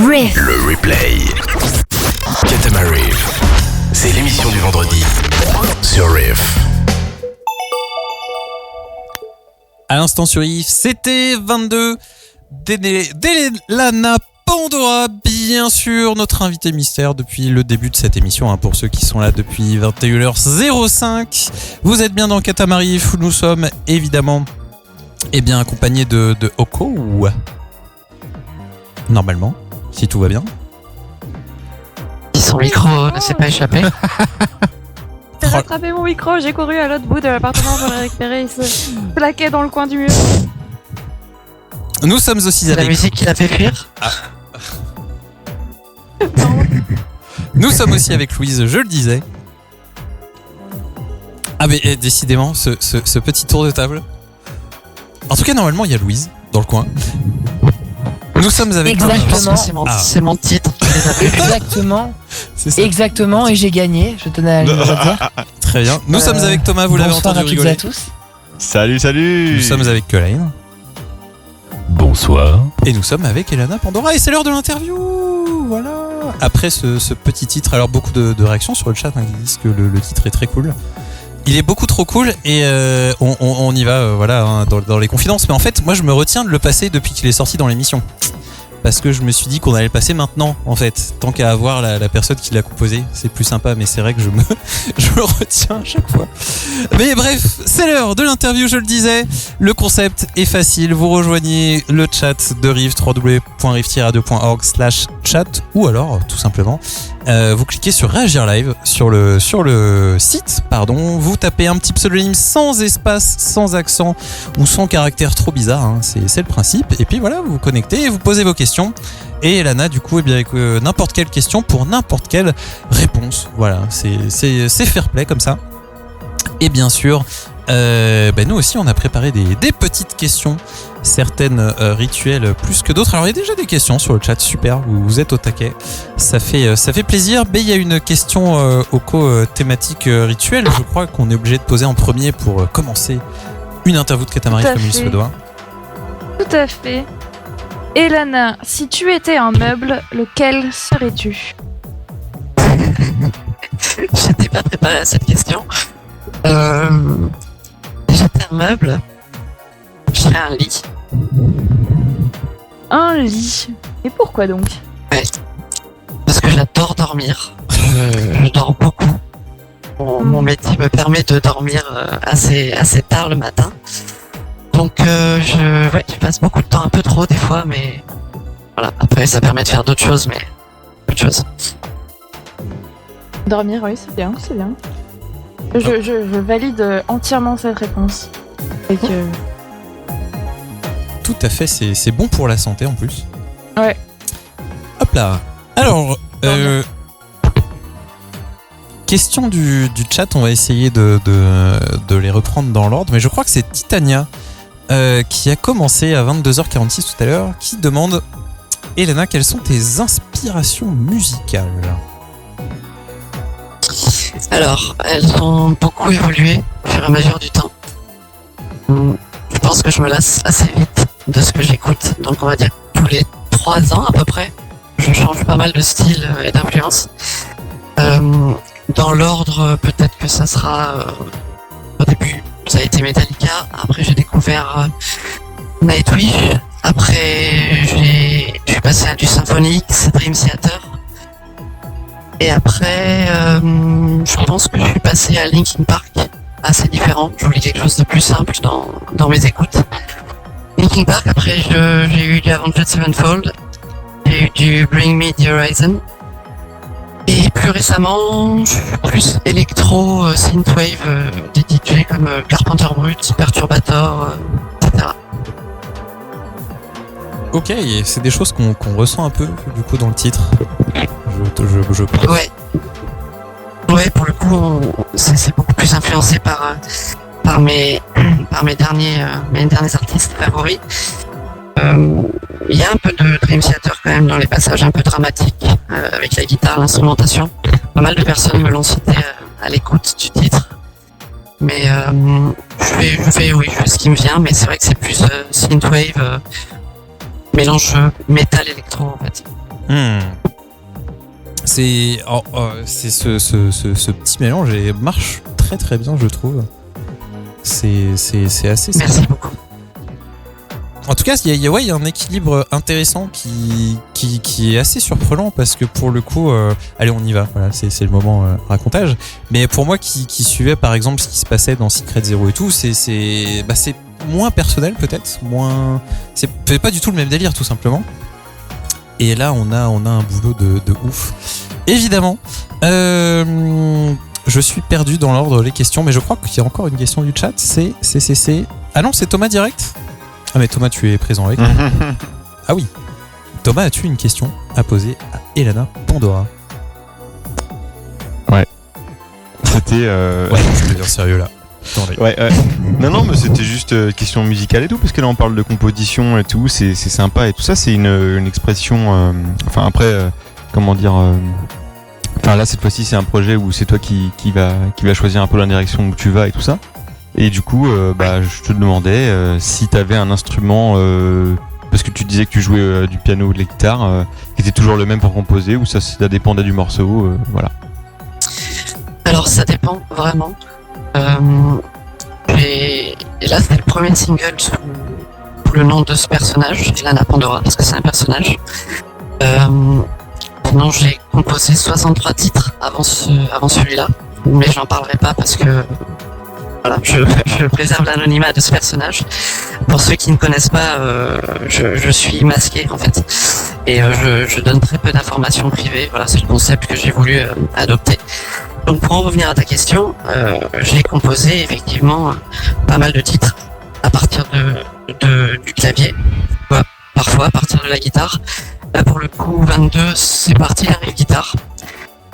Riff. Le replay. Katamari. C'est l'émission du vendredi sur Riff. À l'instant sur Riff, c'était 22 d'Elena Pandora, bien sûr, notre invité mystère depuis le début de cette émission, pour ceux qui sont là depuis 21h05. Vous êtes bien dans Katamari, où nous sommes évidemment accompagnés de Oko, ou normalement, si tout va bien. Si son micro ne s'est pas échappé. J'ai rattrapé mon micro, j'ai couru à l'autre bout de l'appartement pour le récupérer, il se plaquait dans le coin du mur. Nous sommes aussi C'est avec... la musique qui l'a fait fuir. Nous sommes aussi avec Louise, je le disais. Ah mais décidément, ce petit tour de table. En tout cas, normalement, il y a Louise dans le coin. Nous sommes avec... Exactement. C'est mon titre. Exactement. C'est ça. Exactement, et j'ai gagné, je tenais à le dire. Très bien. Nous sommes avec Thomas, vous l'avez Bonsoir entendu à toutes et rigoler. à tous. Salut. Nous sommes avec Kolaine. Bonsoir. Et nous sommes avec Elena Pandora. Et c'est l'heure de l'interview. Voilà. Après ce petit titre, alors beaucoup de réactions sur le chat qui disent que le titre est très cool. Il est beaucoup trop cool et on y va dans les confidences. Mais en fait, moi je me retiens de le passer depuis qu'il est sorti dans l'émission. Parce que je me suis dit qu'on allait le passer maintenant, en fait. Tant qu'à avoir la personne qui l'a composé, c'est plus sympa, mais c'est vrai que je me retiens à chaque fois. Mais bref, c'est l'heure de l'interview, je le disais. Le concept est facile. Vous rejoignez le chat de Riff, www.riff-radio.org/chat, ou alors, tout simplement, vous cliquez sur Réagir Live sur le site, vous tapez un petit pseudonyme sans espace, sans accent ou sans caractère trop bizarre, c'est le principe. Et puis voilà, vous vous connectez et vous posez vos questions. Et Elana, du coup, avec n'importe quelle question pour n'importe quelle réponse. Voilà, c'est fair play comme ça. Et bien sûr, nous aussi, on a préparé des petites questions, certaines rituelles plus que d'autres. Alors, il y a déjà des questions sur le chat, super, vous êtes au taquet. Ça fait plaisir. Mais il y a une question Oko thématique rituelle, je crois qu'on est obligé de poser en premier pour commencer une interview de Katamari comme il se doit. Tout à fait. Elana, si tu étais un meuble, lequel serais-tu ? J'étais pas préparée à cette question. J'étais un meuble. Je serais un lit. Un lit. Et pourquoi donc ? Ouais. Parce que j'adore dormir. Je dors beaucoup. Mon métier me permet de dormir assez tard le matin. Donc je passe beaucoup de temps, un peu trop des fois, mais voilà. Après ça permet de faire d'autres choses, mais autre chose. Dormir, oui, c'est bien, c'est bien. Je valide entièrement cette réponse. Et que... Tout à fait, c'est bon pour la santé en plus. Ouais. Hop là. Alors, question du chat, on va essayer de les reprendre dans l'ordre, mais je crois que c'est Titania qui a commencé à 22h46 tout à l'heure, qui demande: Elena, quelles sont tes inspirations musicales ? Alors, elles ont beaucoup évolué au fur et à mesure du temps. Je pense que je me lasse assez vite de ce que j'écoute, donc on va dire tous les 3 ans à peu près. Je change pas mal de style et d'influence. Dans l'ordre, peut-être que ça sera au début, ça a été Metallica. Après, j'ai découvert Nightwish. Après, je suis passé à du Symphonix, Dream Theater. Et après, je pense que je suis passé à Linkin Park, assez différent. Je voulais quelque chose de plus simple dans mes écoutes. Linkin Park, après j'ai eu du Avenged Sevenfold, j'ai eu du Bring Me The Horizon. Et plus récemment, je suis plus électro, synthwave, des DJ comme Carpenter Brut, Perturbator, etc. Ok, et c'est des choses qu'on ressent un peu du coup dans le titre. Je pense. Ouais, pour le coup, c'est beaucoup plus influencé par mes derniers artistes favoris. Il y a un peu de Dream Theater quand même dans les passages un peu dramatiques, avec la guitare, l'instrumentation. Pas mal de personnes me l'ont cité à l'écoute du titre. Mais je fais ce qui me vient, mais c'est vrai que c'est plus synthwave, mélange métal électro en fait. C'est ce petit mélange et marche très très bien, je trouve. C'est assez sympa. Merci beaucoup. En tout cas, il y a un équilibre intéressant qui est assez surprenant parce que pour le coup, allez, on y va. Voilà, c'est le moment racontage. Mais pour moi, qui suivais par exemple ce qui se passait dans Secret Zero et tout, c'est moins personnel peut-être, c'est pas du tout le même délire tout simplement. Et là, on a un boulot de ouf. Évidemment, je suis perdu dans l'ordre des questions, mais je crois qu'il y a encore une question du chat. C'est ah non, c'est Thomas direct. Ah mais Thomas, tu es présent avec nous. Ah oui. Thomas, as-tu une question à poser à Elana Pandora? Ouais. C'était... Ouais, je veux dire sérieux là. Ouais. Non, mais c'était juste question musicale et tout, parce que là on parle de composition et tout, c'est sympa et tout ça, c'est une expression... Enfin après, comment dire... Enfin là cette fois-ci c'est un projet où c'est toi qui va choisir un peu la direction où tu vas et tout ça. Et du coup, je te demandais si t'avais un instrument, parce que tu disais que tu jouais du piano ou de la guitare, qui était toujours le même pour composer, ou ça dépendait du morceau, voilà. Alors ça dépend vraiment. Et là c'est le premier single sous le nom de ce personnage, Elana Pandora, parce que c'est un personnage. Sinon j'ai composé 63 titres avant celui-là, mais j'en parlerai pas parce que voilà, je préserve l'anonymat de ce personnage. Pour ceux qui ne connaissent pas, je suis masqué en fait, et je donne très peu d'informations privées. Voilà, c'est le concept que j'ai voulu adopter. Donc pour en revenir à ta question, j'ai composé effectivement pas mal de titres à partir du clavier, parfois à partir de la guitare. Là pour le coup 22 c'est parti la riff guitare,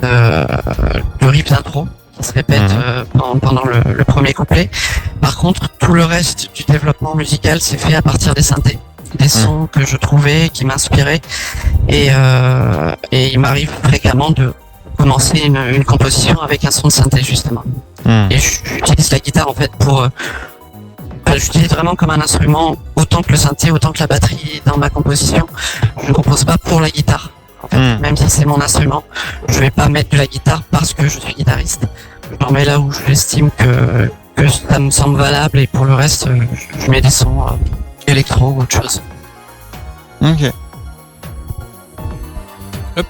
le riff d'intro qui se répète pendant le premier couplet. Par contre tout le reste du développement musical s'est fait à partir des synthés, des sons que je trouvais, qui m'inspiraient, et il m'arrive fréquemment de commencer une composition avec un son de synthé justement. Et j'utilise la guitare en fait pour... j'utilise vraiment comme un instrument, autant que le synthé, autant que la batterie dans ma composition. Je ne compose pas pour la guitare. En fait, même si c'est mon instrument, je vais pas mettre de la guitare parce que je suis guitariste. J'en mets là où j'estime que ça me semble valable, et pour le reste, je mets des sons électro ou autre chose. Ok. Hop.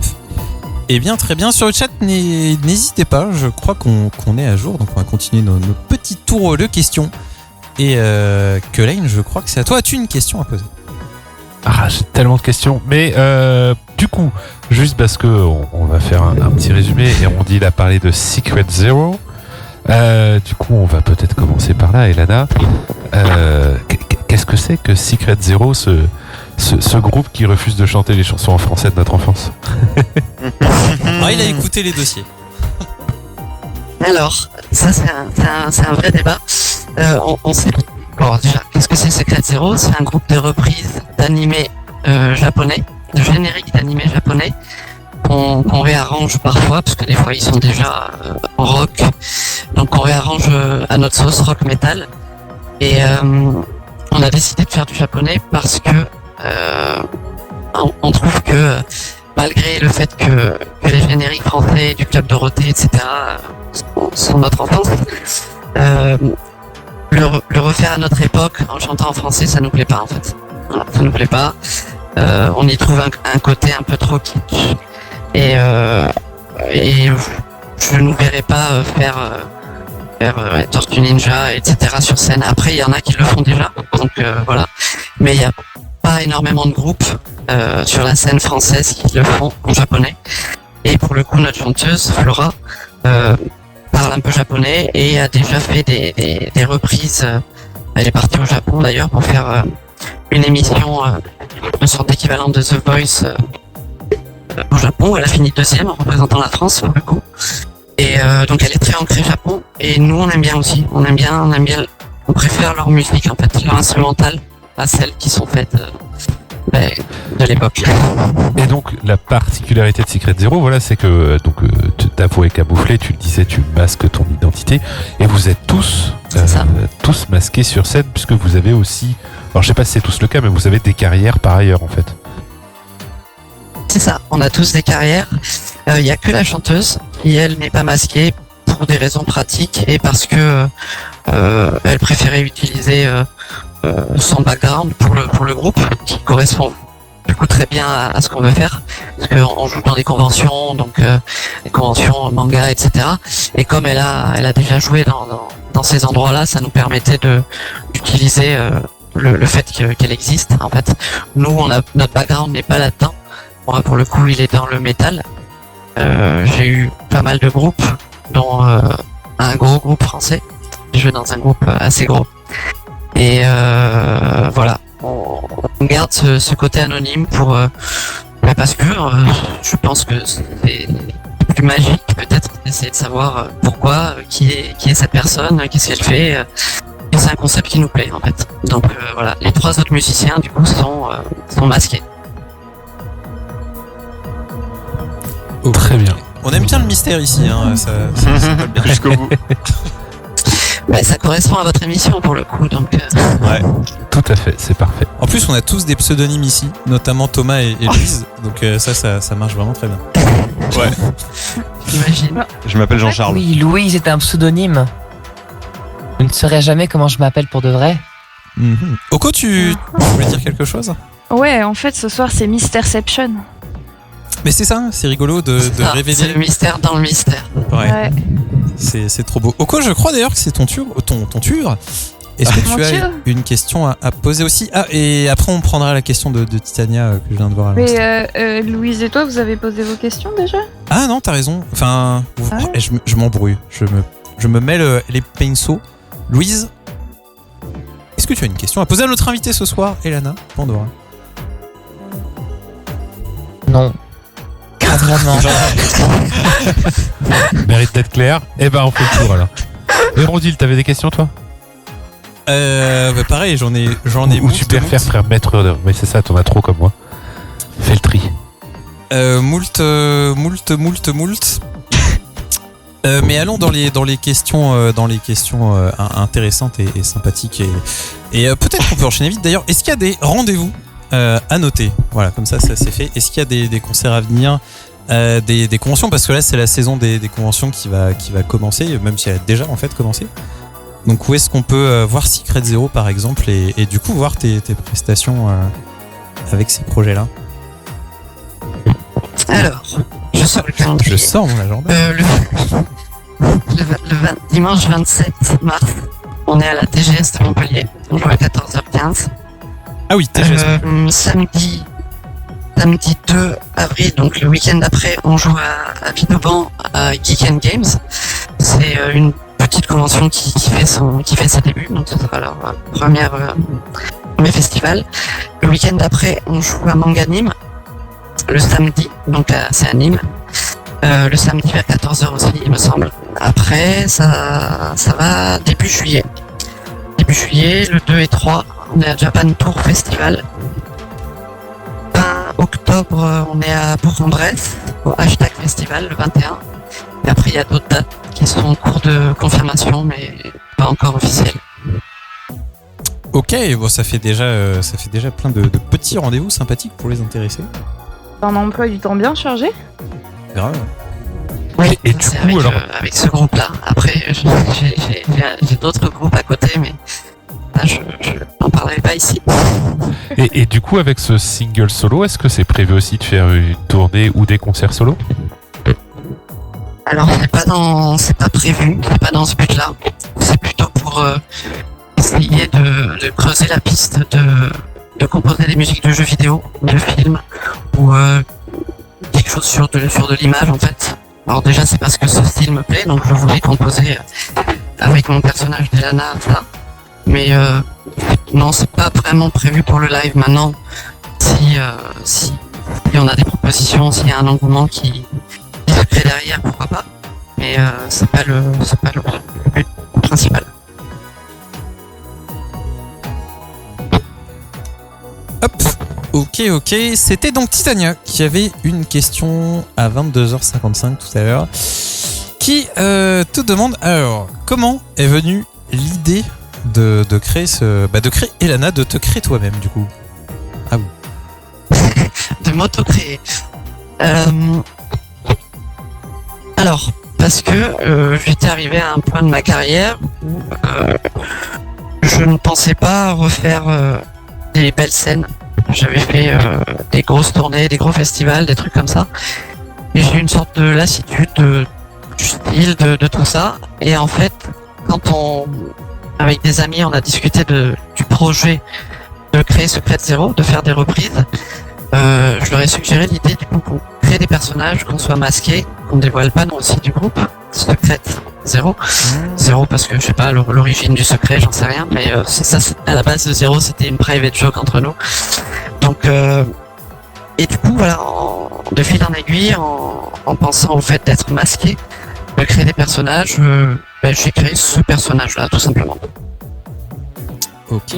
Eh bien, très bien. Sur le chat, n'hésitez pas. Je crois qu'on est à jour, donc on va continuer nos petits tours de questions. Et Kelaine, je crois que c'est à toi. As-tu une question à poser? Ah, j'ai tellement de questions. Mais du coup, juste parce que on va faire un petit résumé, et on dit il a parlé de Secret Zero. Du coup, on va peut-être commencer par là, Elana. Qu'est-ce que c'est que Secret Zero, ce groupe qui refuse de chanter les chansons en français de notre enfance? Ah, il a écouté les dossiers. Alors, ça c'est un vrai débat. On sait. Bon, déjà, qu'est-ce que c'est Secret Zero? C'est un groupe de reprises d'animés japonais, de génériques d'animés japonais, qu'on réarrange parfois, parce que des fois ils sont déjà en rock, donc on réarrange à notre sauce rock metal. Et on a décidé de faire du japonais parce que on trouve que malgré le fait que les génériques français du Club Dorothée, etc., sont notre enfance, le refaire à notre époque en chantant en français, ça nous plaît pas en fait. Voilà, ça nous plaît pas. On y trouve un côté un peu trop kitsch, et je nous verrais pas faire Tortue Ninja, etc. sur scène. Après, il y en a qui le font déjà, donc voilà. Mais il y a pas énormément de groupes sur la scène française qui le font en japonais. Et pour le coup, notre chanteuse Flora parle un peu japonais et a déjà fait des reprises. Elle est partie au Japon d'ailleurs pour faire une émission, une sorte d'équivalent de The Voice au Japon. Elle a fini deuxième en représentant la France pour le coup. Et donc elle est très ancrée Japon, et nous on aime bien aussi. On aime bien. On préfère leur musique en fait, leur instrumentale à celles qui sont faites de l'époque. Et donc la particularité de Secret Zero, voilà, c'est que ta voix est camouflée, tu le disais, tu masques ton identité, et vous êtes tous masqués sur scène, puisque vous avez aussi, alors je sais pas si c'est tous le cas, mais vous avez des carrières par ailleurs en fait. C'est ça, on a tous des carrières. Il y a que la chanteuse qui, elle, n'est pas masquée pour des raisons pratiques et parce que elle préférait utiliser son background pour le groupe, qui correspond du coup très bien à ce qu'on veut faire. Parce qu'on joue dans des conventions, donc des conventions manga, etc. Et comme elle a déjà joué dans ces endroits-là, ça nous permettait d'utiliser le fait qu'elle existe. En fait, nous, notre background n'est pas là-dedans. Moi, pour le coup, il est dans le métal. J'ai eu pas mal de groupes, dont un gros groupe français. Je joue dans un groupe assez gros. Et voilà, on garde ce côté anonyme parce que je pense que c'est plus magique peut-être d'essayer de savoir pourquoi, qui est cette personne, qu'est-ce qu'elle fait. Et c'est un concept qui nous plaît en fait. Donc voilà, les 3 autres musiciens du coup sont masqués. Très bien. On aime bien le mystère ici, hein, ça colle bien. Jusqu'au bout. Bah, ça correspond à votre émission pour le coup, donc Ouais. Tout à fait, c'est parfait. En plus, on a tous des pseudonymes ici, notamment Thomas et Louise, donc ça marche vraiment très bien. Ouais. j'imagine. Je m'appelle Jean-Charles. Oui, Louise est un pseudonyme. Je ne saurais jamais comment je m'appelle pour de vrai. Oko, tu voulais dire quelque chose? Ouais, en fait, ce soir, c'est Mysterception. Mais c'est ça, c'est rigolo de C'est le révéler. mystère dans le mystère. Ouais. C'est trop beau. Oko, je crois d'ailleurs que c'est ton tour. Est-ce que Mon tu as tour une question à poser aussi? Ah, et après on prendra la question de Titania que je viens de voir à l'instant. Mais Louise et toi, vous avez posé vos questions déjà? Ah non, t'as raison. Enfin, Ah ouais. je m'embrouille. Je me mêle les pinceaux. Louise, est-ce que tu as une question à poser à notre invitée ce soir, Elana Pandora? Non. Pas vraiment. Mérite d'être clair. Eh ben, on fait le tour alors. Hérondile, t'avais des questions toi? Bah pareil, j'en ai Ou moult, tu préfères moult. faire maître d'œuvre? Mais c'est ça, t'en as trop comme moi. Fais le tri. Moult. Mais allons dans les questions, intéressantes et sympathiques et peut-être qu'on peut enchaîner vite. D'ailleurs, est-ce qu'il y a des rendez-vous à noter? Voilà, comme ça c'est fait. Est-ce qu'il y a des concerts à venir, des conventions? Parce que là, c'est la saison des conventions qui va commencer, même si elle a déjà en fait commencé. Donc où est-ce qu'on peut voir Secret Zero par exemple et du coup voir tes prestations avec ces projets-là? Alors, je sors le calendrier. Je sors mon agenda. Dimanche 27 mars, on est à la TGS de Montpellier. On joue à 14h15. Ah oui, TGS. Samedi 2 avril, donc le week-end d'après, on joue à Vinoban à Geek and Games. C'est une petite convention qui fait ses débuts, donc ce sera leur premier festival. Le week-end d'après, on joue à Manganime le samedi, donc c'est à Nîmes. Le samedi vers 14h aussi, il me semble. Après, ça va début juillet. Début juillet, le 2 et 3, on est à Japan Tour Festival. Fin octobre, on est à Bourg-en-Bresse, au Hashtag Festival, le 21. Et après, il y a d'autres dates qui sont en cours de confirmation, mais pas encore officielles. Ok, bon, ça fait déjà plein de petits rendez-vous sympathiques pour les intéressés. Un emploi du temps bien chargé? Grave. Oui, Et du c'est coup, alors- avec ce groupe-là. Après, j'ai d'autres groupes à côté, mais là, je n'en parlerai pas ici. Et du coup, avec ce single solo, est-ce que c'est prévu aussi de faire une tournée ou des concerts solo? Alors, c'est pas prévu, c'est pas dans ce but-là. C'est plutôt pour essayer de creuser la piste de composer des musiques de jeux vidéo, de films, ou quelque chose sur de l'image en fait. Alors déjà, c'est parce que ce style me plaît, donc je voulais composer avec mon personnage d'Elana, ça. Mais non, c'est pas vraiment prévu pour le live maintenant. Si on a des propositions, s'il y a un engouement qui se crée derrière, pourquoi pas. Mais c'est pas le but principal. Hop. Ok. C'était donc Titania qui avait une question à 22h55 tout à l'heure. Qui te demande alors comment est venue l'idée de créer de créer Elana, de te créer toi-même du coup. De m'auto-créer. Alors, parce que j'étais arrivé à un point de ma carrière où je ne pensais pas refaire des belles scènes. J'avais fait des grosses tournées, des gros festivals, des trucs comme ça. Et j'ai eu une sorte de lassitude du style, de tout ça. Et en fait, avec des amis, on a discuté du projet de créer Secret Zero, de faire des reprises. Je leur ai suggéré l'idée du coup qu'on crée des personnages, qu'on soit masqués, qu'on dévoile pas nous aussi du groupe Secret Zero. Zero parce que je sais pas l'origine du secret, j'en sais rien, mais c'est ça. À la base, Zero c'était une private joke entre nous. Donc et du coup voilà, de fil en aiguille, en pensant au fait d'être masqué, de créer des personnages, j'ai créé ce personnage-là tout simplement. Ok.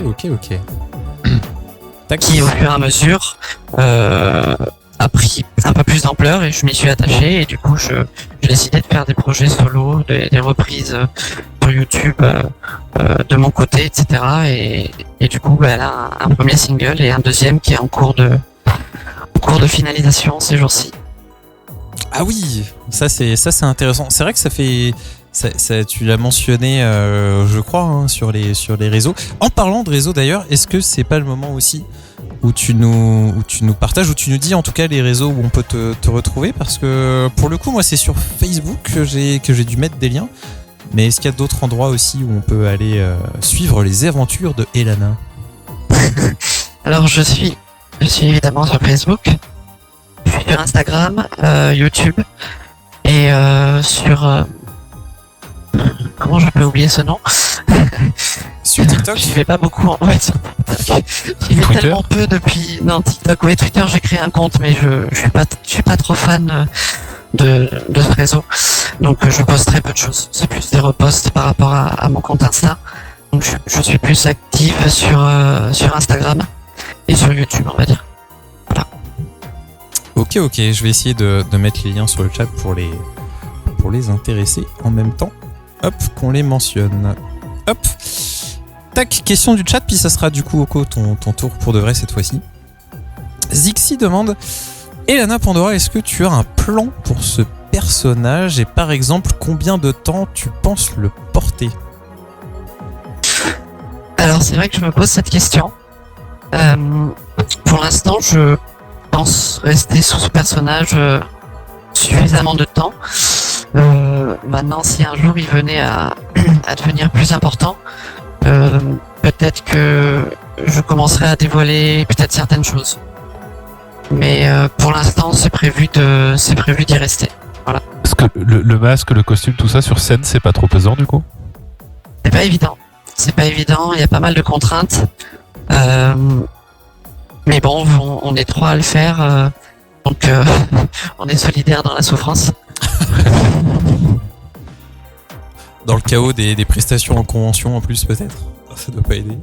Qui au fur et à mesure a pris un peu plus d'ampleur et je m'y suis attaché et du coup j'ai décidé de faire des projets solo, des reprises sur YouTube de mon côté, etc. Et du coup elle a un premier single et un deuxième qui est en cours de finalisation ces jours-ci. Ah oui, ça c'est intéressant. C'est vrai que ça fait... Ça, tu l'as mentionné, je crois, hein, sur les réseaux. En parlant de réseaux d'ailleurs, est-ce que c'est pas le moment aussi où tu nous partages, où tu nous dis en tout cas les réseaux où on peut te retrouver? Parce que pour le coup, moi c'est sur Facebook que j'ai dû mettre des liens. Mais est-ce qu'il y a d'autres endroits aussi où on peut aller suivre les aventures de Elana? Alors je suis évidemment sur Facebook, je suis sur Instagram, YouTube et sur comment je peux oublier ce nom? Sur TikTok? J'y vais pas beaucoup en fait sur TikTok. J'y vais Twitter tellement peu depuis. Non, TikTok, oui, Twitter, j'ai créé un compte, mais je suis pas trop fan de ce réseau. Donc je poste très peu de choses. C'est plus des reposts par rapport à mon compte Insta. Donc je suis plus active sur Instagram et sur YouTube, on va dire. Voilà. Ok, je vais essayer de mettre les liens sur le chat pour les intéresser en même temps. Hop, qu'on les mentionne. Hop. Tac, question du chat, puis ça sera du coup Oko ton tour pour de vrai cette fois-ci. Zixi demande: Elana Pandora, est-ce que tu as un plan pour ce personnage et par exemple combien de temps tu penses le porter? Alors c'est vrai que je me pose cette question. Pour l'instant, je pense rester sur ce personnage suffisamment de temps. Maintenant, si un jour il venait à devenir plus important, peut-être que je commencerai à dévoiler peut-être certaines choses. Mais pour l'instant, c'est prévu d'y rester. Voilà. Est-ce que le masque, le costume, tout ça sur scène, c'est pas trop pesant du coup? C'est pas évident. Il y a pas mal de contraintes. Mais bon, on est trois à le faire, donc on est solidaires dans la souffrance. Dans le chaos des prestations en convention en plus peut-être? Ça doit pas aider.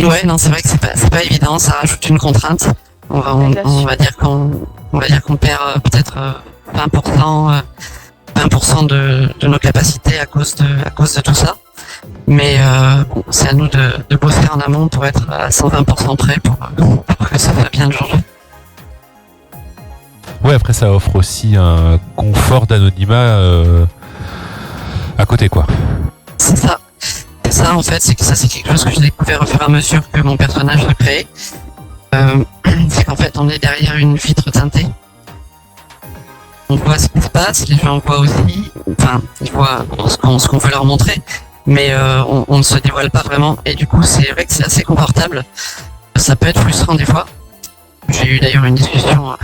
Ouais, non, c'est vrai que c'est pas évident, ça rajoute une contrainte. On va dire qu'on perd peut-être 20% de nos capacités à cause de tout ça. Mais bon, c'est à nous de bosser en amont pour être à 120% prêt pour que ça va bien le jour. Ouais, après ça offre aussi un confort d'anonymat à côté quoi. C'est ça en fait, c'est quelque chose que j'ai découvert au fur et à mesure que mon personnage se crée. C'est qu'en fait on est derrière une vitre teintée. On voit ce qui se passe, les gens voient aussi, enfin ils voient ce qu'on veut leur montrer, mais on ne se dévoile pas vraiment et du coup c'est vrai que c'est assez confortable. Ça peut être frustrant des fois. J'ai eu d'ailleurs une discussion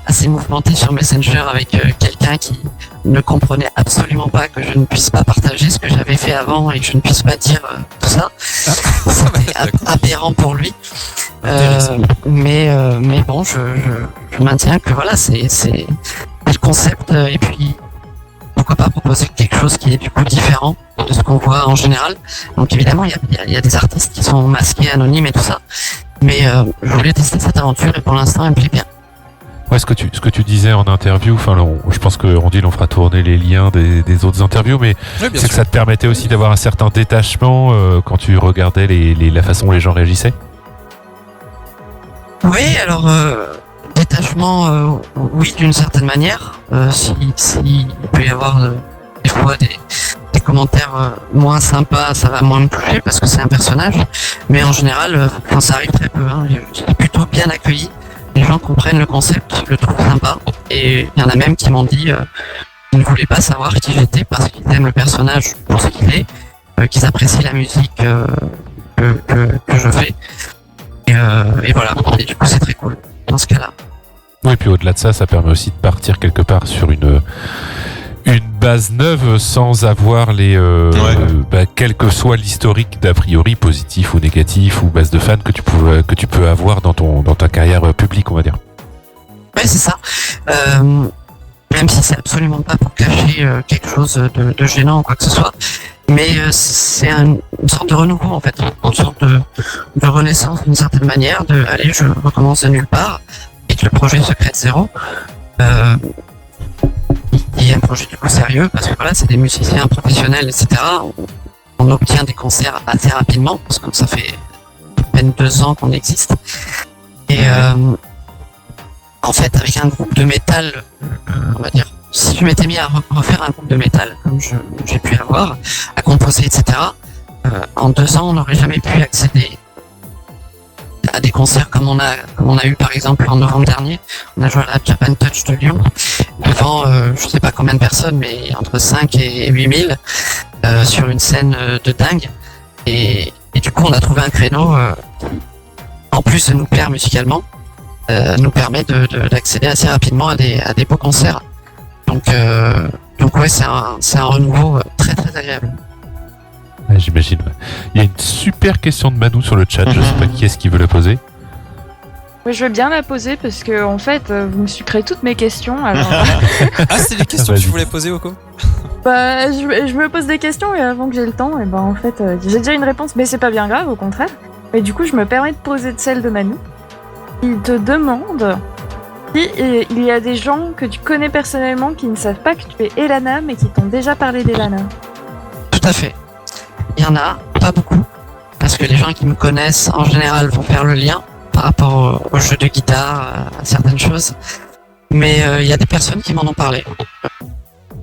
assez mouvementée sur Messenger avec quelqu'un qui ne comprenait absolument pas que je ne puisse pas partager ce que j'avais fait avant et que je ne puisse pas dire tout ça. C'était aberrant pour lui. Mais bon, je maintiens que voilà, c'est le concept et puis pourquoi pas proposer quelque chose qui est du coup différent de ce qu'on voit en général. Donc évidemment, il y a des artistes qui sont masqués, anonymes et tout ça. Mais je voulais tester cette aventure et pour l'instant, elle me plaît bien. Ouais, ce que tu disais en interview, enfin, je pense que Rondine, on fera tourner les liens des autres interviews, mais Oui, c'est que ça te permettait aussi d'avoir un certain détachement quand tu regardais la façon dont les gens réagissaient. Oui, alors attachement, oui, d'une certaine manière. Si il peut y avoir des fois des commentaires moins sympas, ça va moins me toucher parce que c'est un personnage. Mais en général, quand ça arrive très peu, hein, je suis plutôt bien accueilli. Les gens comprennent le concept, le trouvent sympa. Et il y en a même qui m'ont dit qu'ils ne voulaient pas savoir qui j'étais parce qu'ils aiment le personnage pour ce qu'il est, qu'ils apprécient la musique que je fais. Et voilà. Et du coup, c'est très cool dans ce cas-là. Oui, et puis au-delà de ça, ça permet aussi de partir quelque part sur une base neuve sans avoir les quel que soit l'historique d'a priori positif ou négatif ou base de fans que tu peux avoir dans ta carrière publique, on va dire. Ouais, c'est ça. Même si c'est absolument pas pour cacher quelque chose de gênant ou quoi que ce soit, mais c'est une sorte de renouveau en fait, une sorte de renaissance d'une certaine manière, de allez, je recommence de nulle part, et que le projet Secret Zero, il y a un projet du coup sérieux, parce que voilà, c'est des musiciens professionnels, etc. On obtient des concerts assez rapidement, parce que ça fait à peine 2 ans qu'on existe. Et en fait, avec un groupe de métal, on va dire, si je m'étais mis à refaire un groupe de métal, comme j'ai pu avoir, à composer, etc., en 2 ans, on n'aurait jamais pu accéder à des concerts comme on a eu par exemple en novembre dernier. On a joué à la Japan Touch de Lyon devant je sais pas combien de personnes, mais entre 5 et 8 000 sur une scène de dingue. Et du coup, on a trouvé un créneau en plus de nous plaire musicalement, nous permet d'accéder assez rapidement à des beaux concerts. Donc ouais, c'est un renouveau très très agréable. Ouais, j'imagine. Ouais. Il y a une super question de Manu sur le chat. Je sais pas qui est-ce qui veut la poser. Oui, je vais bien la poser parce que en fait, vous me sucrez toutes mes questions. Alors, Ah, c'est les questions que tu voulais poser, Oko? bah, je me pose des questions et avant que j'ai le temps, et ben en fait, j'ai déjà une réponse, mais c'est pas bien grave, au contraire. Et du coup, je me permets de poser celle de Manu. Il te demande si il y a des gens que tu connais personnellement qui ne savent pas que tu es Elana, mais qui t'ont déjà parlé d'Elana. Tout à fait. Il y en a, pas beaucoup, parce que les gens qui me connaissent en général vont faire le lien par rapport au jeu de guitare, à certaines choses. Mais il y a des personnes qui m'en ont parlé.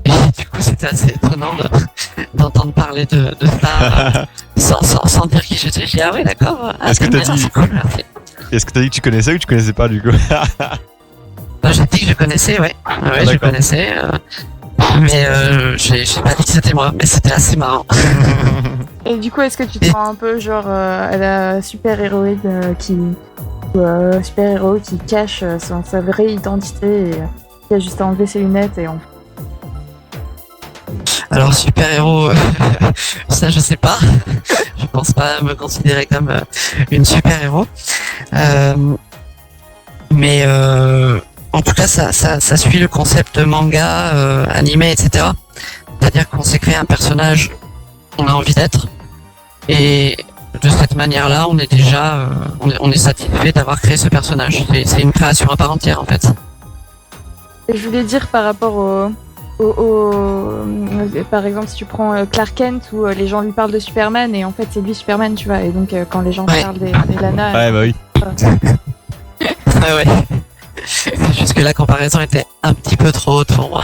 Et du coup, c'était assez étonnant d'entendre parler de ça sans dire qui j'étais. J'ai dit, ah oui, d'accord. Est-ce que t'as dit- c'est cool, merci. Est-ce que t'as dit que tu connaissais ou que tu connaissais pas du coup? J'ai dit que je connaissais, ouais. Ouais, je d'accord. connaissais. Mais j'ai pas dit que c'était moi, mais c'était assez marrant. Et du coup, est-ce que tu te sens un peu genre à la super-héroïne super-héros qui cache sa vraie identité et qui a juste enlevé ses lunettes et on... Alors super-héros, ça je sais pas. Je pense pas me considérer comme une super-héros. Mais en tout cas, ça suit le concept manga, animé, etc. C'est-à-dire qu'on s'est créé un personnage qu'on a envie d'être. Et de cette manière-là, on est déjà on est satisfait d'avoir créé ce personnage. C'est une création à part entière en fait. Et je voulais dire par rapport par exemple, si tu prends Clark Kent où les gens lui parlent de Superman et en fait c'est lui Superman, tu vois. Et donc quand les gens parlent d'Elana... Ouais, bah oui. Ouais. C'est juste que la comparaison était un petit peu trop haute pour moi.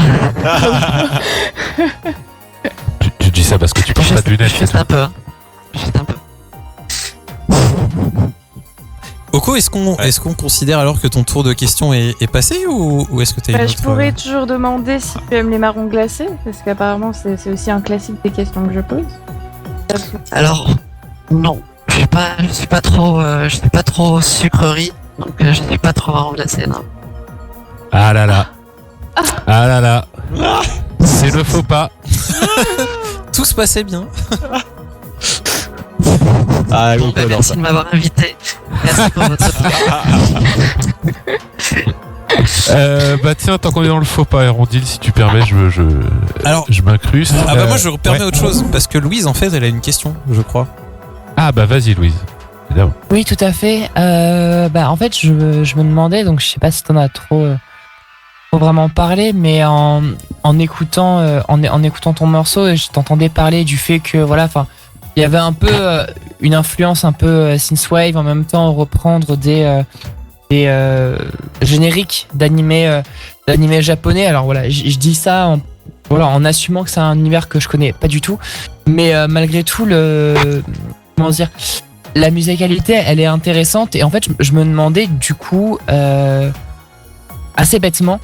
Tu dis ça parce que tu portes pas de lunettes. c'est Juste tout. un peu. Juste un peu. Oko, est-ce qu'on considère alors que ton tour de questions est passé ou est-ce que t'as une autre... Je pourrais toujours demander si tu aimes les marrons glacés, parce qu'apparemment c'est aussi un classique des questions que je pose. Alors, non. Je suis pas trop sucrerie, donc je suis pas trop remplacé, non. Ah là là. Ah là là. C'est le faux pas. Tout se passait bien. Ah, Bon, on bah, adore merci ça. de m'avoir invité. Merci pour votre soutien. Bah tiens, tant qu'on est dans le faux pas, Hérondile, si tu permets, Alors- je m'incruste. Ah bah moi je permets ouais. autre chose parce que Louise en fait elle a une question, je crois. Ah bah vas-y Louise. Évidemment. Oui, tout à fait. En fait, je me demandais, donc je sais pas si t'en as trop vraiment parlé, mais en écoutant ton morceau, je t'entendais parler du fait que voilà, enfin, il y avait un peu une influence un peu synthwave, en même temps reprendre des génériques d'animés japonais. Alors voilà, je dis ça en assumant que c'est un univers que je connais pas du tout, mais malgré tout comment dire, la musicalité elle est intéressante et en fait je me demandais du coup assez bêtement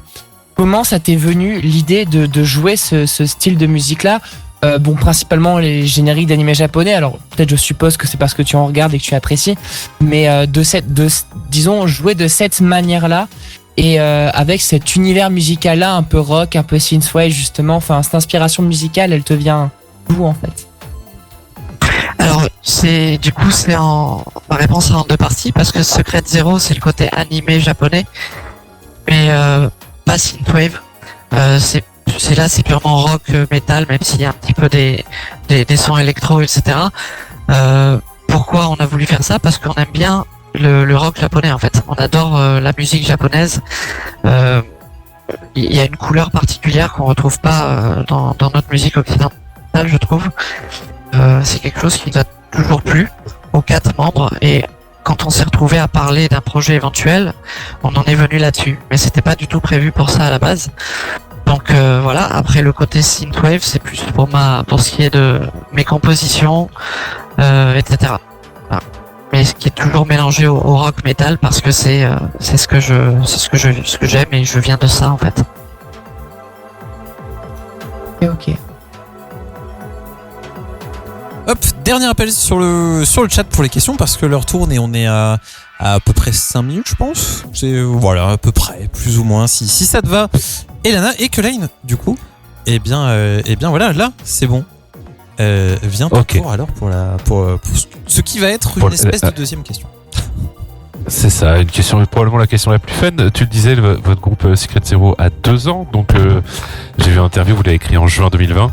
comment ça t'est venu l'idée de jouer ce style de musique là. Bon, principalement les génériques d'animés japonais. Alors peut-être je suppose que c'est parce que tu en regardes et que tu apprécies, mais disons jouer de cette manière-là et avec cet univers musical-là, un peu rock, un peu synthwave justement. Enfin, cette inspiration musicale, elle te vient d'où en fait? Alors, c'est ma réponse est en deux parties parce que Secret Zero, c'est le côté animé japonais, mais pas synthwave. C'est purement rock, metal, même s'il y a un petit peu des sons électro, etc. Pourquoi on a voulu faire ça? Parce qu'on aime bien le rock japonais en fait. On adore la musique japonaise. Il y a une couleur particulière qu'on retrouve pas dans notre musique occidentale, je trouve. C'est quelque chose qui nous a toujours plu aux 4 membres et quand on s'est retrouvé à parler d'un projet éventuel, on en est venu là-dessus. Mais c'était pas du tout prévu pour ça à la base. Donc voilà, après le côté synthwave, c'est plus pour ce qui est de mes compositions, etc. Voilà. Mais ce qui est toujours mélangé au rock metal parce que c'est ce que j'aime et je viens de ça en fait. Ok. Hop, dernier appel sur le chat pour les questions parce que l'heure tourne et on est à peu près 5 minutes je pense. C'est voilà, à peu près, plus ou moins. Si ça te va, Elana et Kelaine, du coup, eh bien voilà, là c'est bon. Viens ton tour alors pour ce qui va être une espèce de deuxième question. C'est ça, une question, probablement la question la plus fun. Tu le disais, votre groupe Secret Zero a 2 ans, donc j'ai vu une interview, vous l'avez écrit en juin 2020.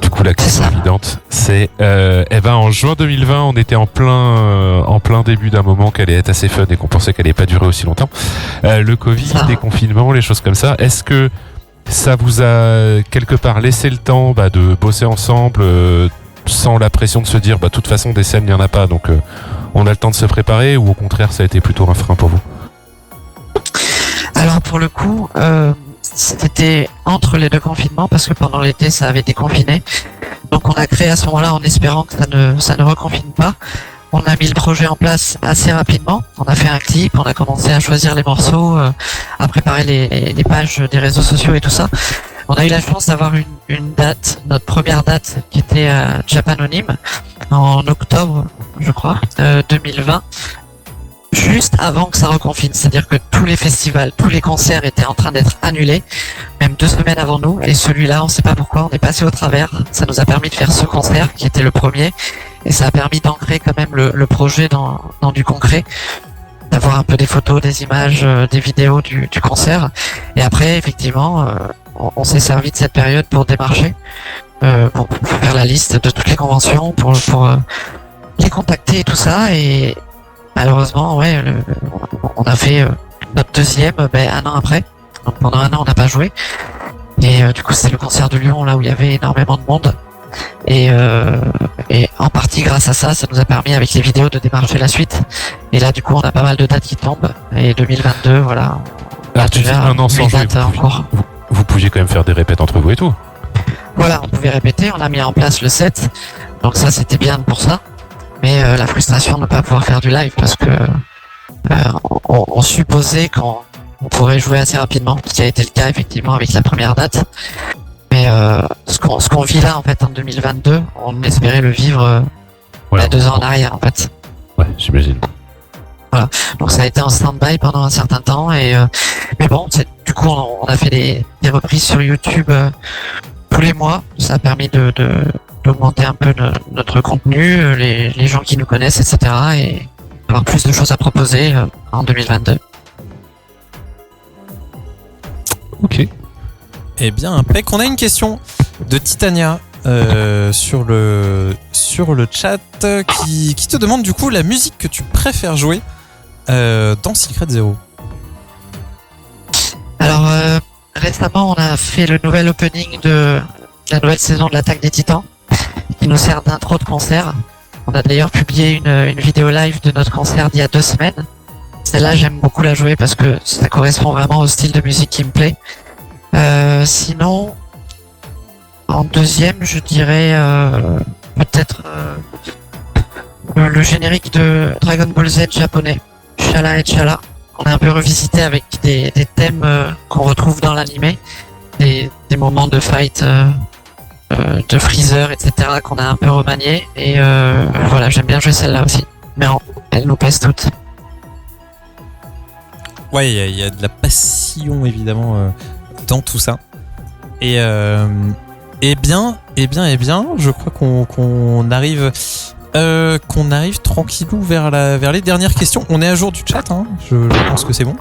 Du coup, la question évidente, c'est en juin 2020, on était en plein début d'un moment qui allait être assez fun et qu'on pensait qu'elle allait pas durer aussi longtemps. Le Covid, les confinements, les choses comme ça. Est-ce que ça vous a quelque part laissé le temps de bosser ensemble sans la pression de se dire de toute façon des scènes il n'y en a pas, donc on a le temps de se préparer, ou au contraire ça a été plutôt un frein pour vous? Alors pour le coup, c'était entre les 2 confinements parce que pendant l'été ça avait été confiné. Donc on a créé à ce moment-là en espérant que ça ne reconfine pas. On a mis le projet en place assez rapidement. On a fait un clip, on a commencé à choisir les morceaux, à préparer les pages des réseaux sociaux et tout ça. On a eu la chance d'avoir une date, notre première date qui était à Japanonyme en octobre, je crois, 2020. Juste avant que ça reconfine, c'est-à-dire que tous les festivals, tous les concerts étaient en train d'être annulés, même 2 semaines avant nous, et celui-là, on sait pas pourquoi, on est passé au travers. Ça nous a permis de faire ce concert qui était le premier, et ça a permis d'ancrer quand même le projet dans du concret, d'avoir un peu des photos, des images, des vidéos du concert. Et après, effectivement, on s'est servi de cette période pour démarcher, pour faire la liste de toutes les conventions, pour les contacter et tout ça, et malheureusement, on a fait notre deuxième 1 an après. Donc pendant 1 an, on n'a pas joué. Et du coup, c'est le concert de Lyon, là où il y avait énormément de monde. Et en partie grâce à ça, ça nous a permis avec les vidéos de démarcher la suite. Et là, du coup, on a pas mal de dates qui tombent. Et 2022, voilà. Alors tu dis 1 an sans jouer, vous pouviez quand même faire des répètes entre vous et tout. Voilà, on pouvait répéter. On a mis en place le set. Donc ça, c'était bien pour ça. Mais la frustration de ne pas pouvoir faire du live parce que on supposait qu'on pourrait jouer assez rapidement, ce qui a été le cas effectivement avec la première date. Mais ce qu'on vit là en fait en 2022, on espérait le vivre il y a 2 ans en arrière en fait. Ouais, j'imagine. Voilà. Donc ça a été en stand-by pendant un certain temps et mais bon, du coup on a fait des reprises sur YouTube tous les mois. Ça a permis d'augmenter un peu notre contenu, les gens qui nous connaissent, etc. et avoir plus de choses à proposer en 2022. Ok. Eh bien, impec. On a une question de Titania sur le chat qui te demande du coup la musique que tu préfères jouer dans Secret Zero. Alors, récemment, on a fait le nouvel opening de la nouvelle saison de l'Attaque des Titans, qui nous sert d'intro de concert. On a d'ailleurs publié une vidéo live de notre concert d'il y a 2 semaines. Celle-là, j'aime beaucoup la jouer parce que ça correspond vraiment au style de musique qui me plaît. Sinon, en deuxième, je dirais peut-être le générique de Dragon Ball Z japonais, Shala et Shala. On a un peu revisité avec des thèmes qu'on retrouve dans l'animé, des moments de fight de Freezer, etc. qu'on a un peu remanié. Et voilà, j'aime bien jouer celle-là aussi. Mais elle nous pèse toutes. Ouais, il y a de la passion évidemment dans tout ça. Et bien, je crois qu'on arrive tranquillou vers les dernières questions. On est à jour du chat, hein. Je pense que c'est bon.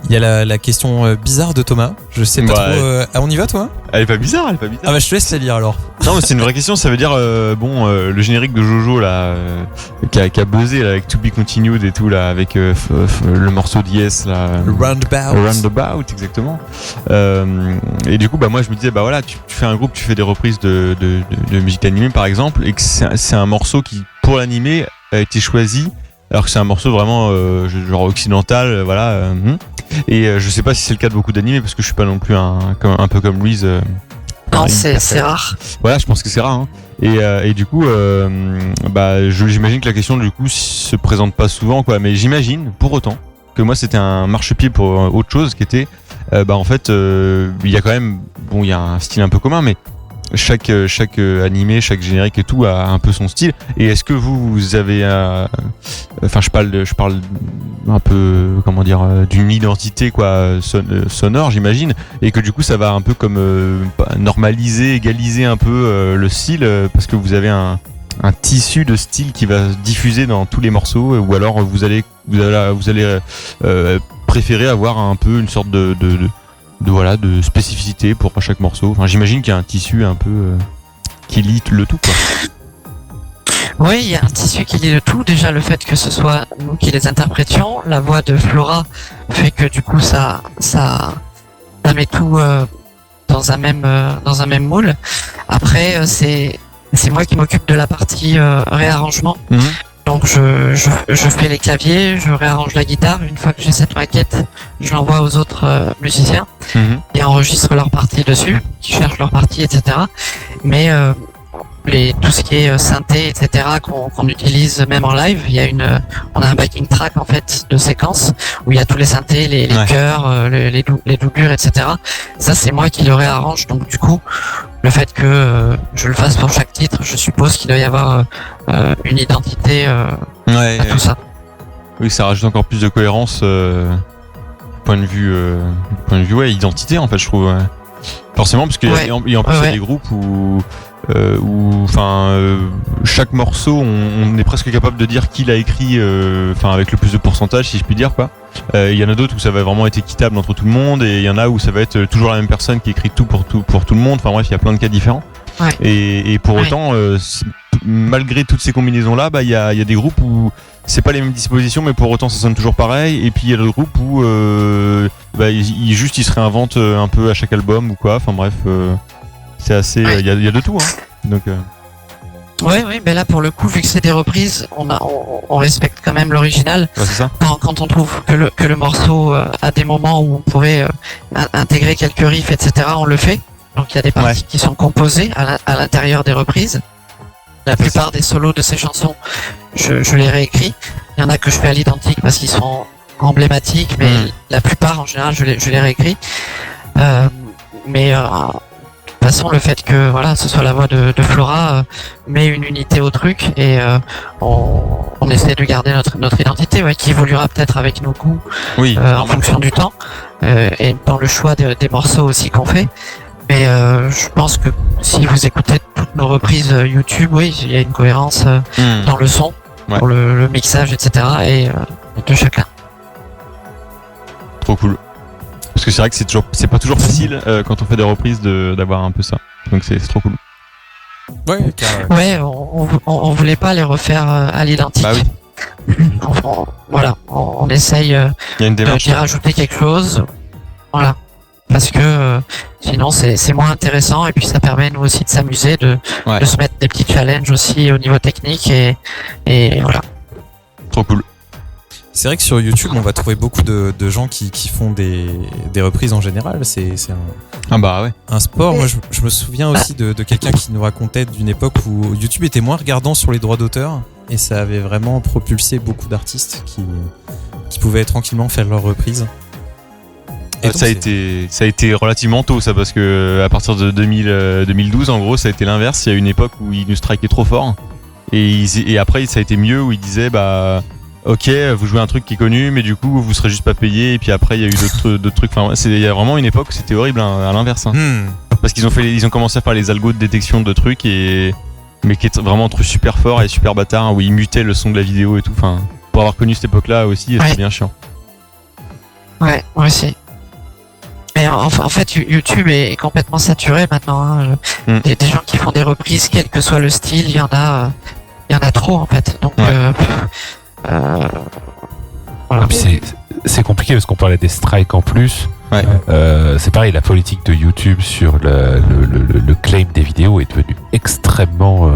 Il y a la question bizarre de Thomas. Je sais pas trop. On y va, toi? Elle est pas bizarre. Ah bah je te laisse la lire alors. Non, mais c'est une vraie question. Ça veut dire le générique de Jojo là, qui a buzzé là avec To Be Continued et tout là, avec le morceau d'Yes là. Roundabout, exactement. Et du coup, bah moi je me disais, bah voilà, tu fais un groupe, tu fais des reprises de musique animée par exemple, et que c'est un morceau qui pour l'animé a été choisi. Alors que c'est un morceau vraiment genre occidental, voilà. Et je sais pas si c'est le cas de beaucoup d'animés parce que je suis pas non plus un peu comme Louise. Non, c'est rare. Voilà, je pense que c'est rare. Hein. Et du coup, j'imagine que la question du coup se présente pas souvent, quoi. Mais j'imagine, pour autant, que moi c'était un marchepied pour autre chose qui était, en fait, il y a quand même, il y a un style un peu commun, mais chaque animé, chaque générique et tout a un peu son style. Et est-ce que vous avez je parle un peu comment dire d'une identité quoi sonore, j'imagine, et que du coup ça va un peu comme normaliser, égaliser un peu le style parce que vous avez un tissu de style qui va se diffuser dans tous les morceaux, ou alors vous allez préférer avoir un peu une sorte de spécificité pour chaque morceau. Enfin, j'imagine qu'il y a un tissu un peu qui lie le tout, quoi. Oui, il y a un tissu qui lie le tout. Déjà, le fait que ce soit nous qui les interprétions, la voix de Flora fait que du coup ça met tout dans un même moule. Après, c'est moi qui m'occupe de la partie réarrangement. Donc je fais les claviers, je réarrange la guitare. Une fois que j'ai cette maquette, je l'envoie aux autres musiciens qui enregistrent leur partie dessus, qui cherchent leur partie, etc. Mais tout ce qui est synthé, etc. qu'on utilise même en live, on a un backing track en fait de séquence où il y a tous les synthés, les chœurs, les doublures, etc. Ça c'est moi qui le réarrange. Donc du coup, le fait que je le fasse pour chaque titre, je suppose qu'il doit y avoir une identité à tout ça. Oui, ça rajoute encore plus de cohérence point de vue identité en fait, je trouve. Forcément, parce qu'il y a en plus il y a des groupes où chaque morceau on est presque capable de dire qui l'a écrit avec le plus de pourcentage, si je puis dire, quoi. Il y en a d'autres où ça va vraiment être équitable entre tout le monde, et il y en a où ça va être toujours la même personne qui écrit tout pour tout le monde. Enfin bref, il y a plein de cas différents. Et pour autant, malgré toutes ces combinaisons là, il y a des groupes où c'est pas les mêmes dispositions, mais pour autant ça sonne toujours pareil. Et puis il y a d'autres groupes où ils se réinventent un peu à chaque album ou quoi. Enfin bref, c'est assez, il y a de tout, hein. Donc oui, mais là pour le coup, vu que c'est des reprises, on respecte quand même l'original. c'est ça. Quand on trouve que le morceau a des moments où on pourrait intégrer quelques riffs, etc., on le fait. Donc il y a des parties qui sont composées à l'intérieur des reprises. La plupart des solos de ces chansons, je les réécris. Il y en a que je fais à l'identique parce qu'ils sont emblématiques, mais la plupart en général je les réécris. De toute façon, le fait que ce soit la voix de Flora met une unité au truc, et on essaie de garder notre identité, qui évoluera peut-être avec nos goûts en fonction du temps et dans le choix des morceaux aussi qu'on fait. Mais je pense que si vous écoutez toutes nos reprises YouTube, il y a une cohérence dans le son, pour le mixage, etc. et de chacun. Trop cool. Parce que c'est vrai que c'est pas toujours facile quand on fait des reprises d'avoir un peu ça. Donc c'est trop cool. On voulait pas les refaire à l'identique. Bah oui. On essaye d'y rajouter quelque chose. Voilà. Parce que sinon c'est moins intéressant, et puis ça permet nous aussi de s'amuser, de se mettre des petits challenges aussi au niveau technique, et voilà. Trop cool. C'est vrai que sur YouTube, on va trouver beaucoup de gens qui font des reprises en général. C'est Ah bah ouais. un sport. Moi, je me souviens aussi de quelqu'un qui nous racontait d'une époque où YouTube était moins regardant sur les droits d'auteur et ça avait vraiment propulsé beaucoup d'artistes qui pouvaient tranquillement faire leurs reprises. Et donc, Ça a été relativement tôt ça parce que à partir de 2012 en gros ça a été l'inverse. Il y a une époque où ils nous strikaient trop fort et après ça a été mieux où ils disaient bah ok vous jouez un truc qui est connu mais du coup vous serez juste pas payé et puis après il y a eu d'autres trucs. Enfin il y a vraiment une époque où c'était horrible à l'inverse parce qu'ils ont commencé à faire les algos de détection de trucs mais qui est vraiment un truc super fort et super bâtard où ils mutaient le son de la vidéo et tout. Enfin pour avoir connu cette époque là aussi c'était bien chiant. Ouais, moi aussi. Mais en fait, YouTube est complètement saturé maintenant. Hein. Des gens qui font des reprises, quel que soit le style, il y en a trop en fait. Donc, voilà. Puis c'est compliqué parce qu'on parlait des strikes en plus. Ouais. C'est pareil, la politique de YouTube sur le claim des vidéos est devenue extrêmement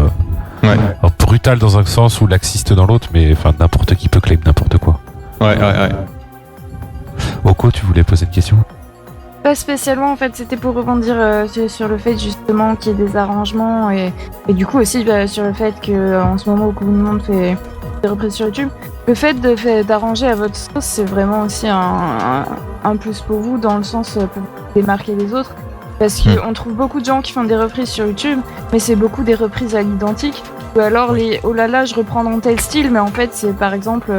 alors, brutale dans un sens ou laxiste dans l'autre, mais enfin n'importe qui peut claim n'importe quoi. Ouais. Oko, tu voulais poser une question? Pas spécialement, en fait, c'était pour rebondir sur le fait justement qu'il y ait des arrangements et du coup aussi sur le fait qu'en ce moment, beaucoup de monde fait des reprises sur YouTube. Le fait d'arranger à votre sauce, c'est vraiment aussi un plus pour vous dans le sens pour démarquer les autres. Parce qu'on trouve beaucoup de gens qui font des reprises sur YouTube, mais c'est beaucoup des reprises à l'identique. Ou alors oh là là, je reprends dans tel style, mais en fait, c'est par exemple.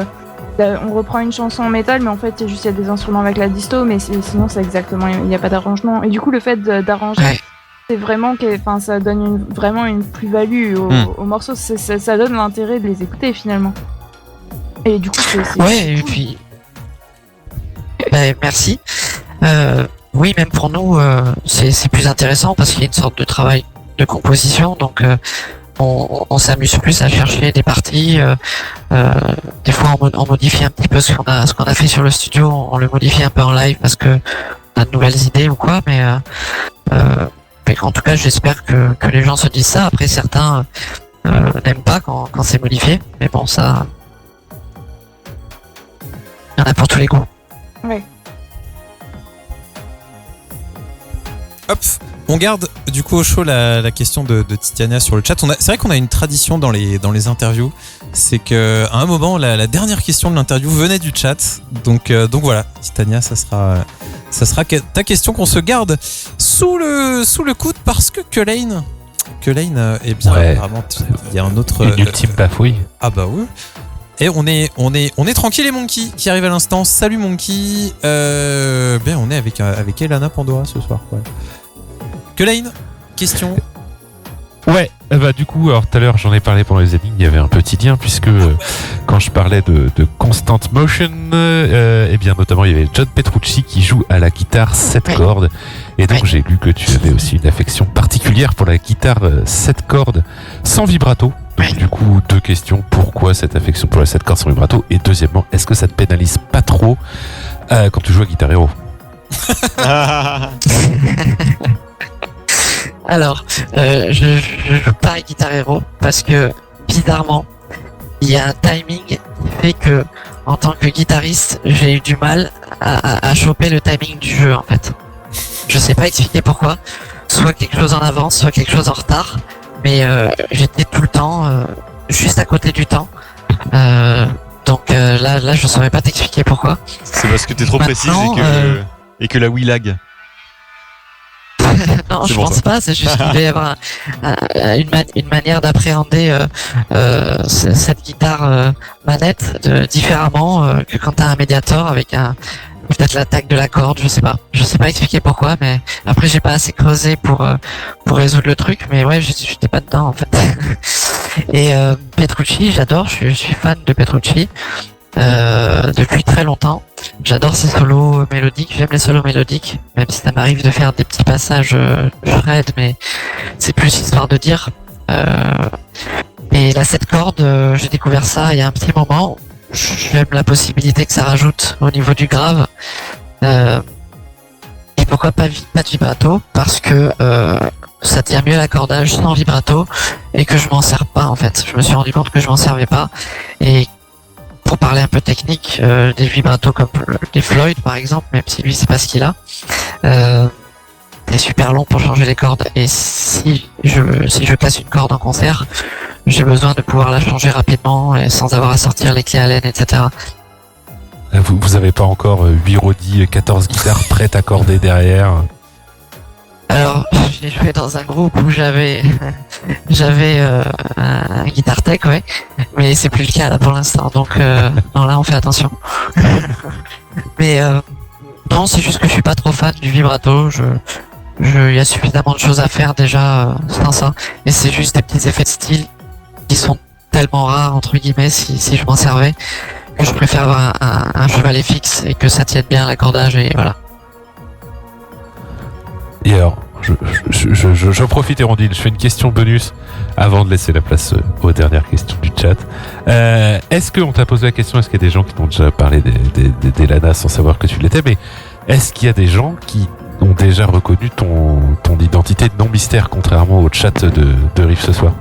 On reprend une chanson en métal, mais en fait, il y a des instruments avec la disto, mais sinon, c'est exactement, il n'y a pas d'arrangement. Et du coup, le fait d'arranger, c'est vraiment ça donne vraiment une plus-value au morceau. Ça donne l'intérêt de les écouter finalement. Et du coup, c'est ouais, et puis. Merci. Oui, même pour nous, c'est plus intéressant parce qu'il y a une sorte de travail de composition, donc. On s'amuse plus à chercher des parties. Des fois, on modifie un petit peu ce qu'on a fait sur le studio. On le modifie un peu en live parce que on a de nouvelles idées ou quoi. Mais en tout cas, j'espère que les gens se disent ça. Après, certains n'aiment pas quand c'est modifié. Mais bon, ça, il y en a pour tous les goûts. Ouais. Hop, on garde du coup au chaud la question de Titiania sur le chat. C'est vrai qu'on a une tradition dans les interviews, c'est que à un moment la dernière question de l'interview venait du chat. Donc voilà, Titiania, ça sera ta question qu'on se garde sous le coude parce que Kelaine, eh bien apparemment il y a un autre une ultime bafouille. Ah bah oui. Et on est tranquille, et Monkey qui arrive à l'instant. Salut Monkey. On est avec Elana Pandora ce soir. Ouais. Kelaine, question. Ouais, bah du coup, alors tout à l'heure j'en ai parlé pendant les énigmes, il y avait un petit lien puisque quand je parlais de Constant Motion, eh bien notamment il y avait John Petrucci qui joue à la guitare 7 cordes et donc j'ai lu que tu avais aussi une affection particulière pour la guitare 7 cordes sans vibrato. Donc du coup, 2 questions, pourquoi cette affection pour la 7 cordes sans vibrato et deuxièmement, est-ce que ça te pénalise pas trop quand tu joues à Guitar Hero? Alors, je joue pas à Guitar Hero parce que, bizarrement, il y a un timing qui fait que, en tant que guitariste, j'ai eu du mal à choper le timing du jeu, en fait. Je sais pas expliquer pourquoi. Soit quelque chose en avance, soit quelque chose en retard. Mais j'étais tout le temps juste à côté du temps. Donc là, je saurais pas t'expliquer pourquoi. C'est parce que t'es trop précise et que la Wii lag. Non, je pense pas. C'est juste qu'il doit y avoir une manière d'appréhender cette guitare manette différemment que quand t'as un médiator avec peut-être l'attaque de la corde. Je sais pas expliquer pourquoi, mais après j'ai pas assez creusé pour résoudre le truc. Mais ouais, j'étais pas dedans en fait. Et Petrucci, j'adore. Je suis fan de Petrucci depuis très longtemps. J'adore ses solos mélodiques, j'aime les solos mélodiques, même si ça m'arrive de faire des petits passages shred, mais c'est plus histoire de dire. Et la 7 cordes, j'ai découvert ça il y a un petit moment. J'aime la possibilité que ça rajoute au niveau du grave. Et pourquoi pas de vibrato? Parce que ça tient mieux l'accordage sans vibrato et que je m'en sers pas en fait. Je me suis rendu compte que je m'en servais pas et pour parler un peu technique, des vibratos comme les Floyd par exemple, même si lui c'est pas ce qu'il a, c'est super long pour changer les cordes. Et si je casse une corde en concert, j'ai besoin de pouvoir la changer rapidement et sans avoir à sortir les clés Allen, etc. Vous avez pas encore 8 rodis, 14 guitares prêtes à corder derrière? Alors, j'ai joué dans un groupe où j'avais un guitar tech, ouais, mais c'est plus le cas là pour l'instant, donc non, là on fait attention. Mais non, c'est juste que je suis pas trop fan du vibrato. Il y a suffisamment de choses à faire déjà sans ça, et c'est juste des petits effets de style qui sont tellement rares entre guillemets si je m'en servais, que je préfère avoir un chevalet fixe et que ça tienne bien l'accordage et voilà. Et alors, je profite, Hérondine, je fais une question bonus avant de laisser la place aux dernières questions du chat. Est-ce qu'on t'a posé la question, est-ce qu'il y a des gens qui t'ont déjà parlé des Lana sans savoir que tu l'étais, mais est-ce qu'il y a des gens qui ont déjà reconnu ton identité non mystère, contrairement au chat de Riff ce soir?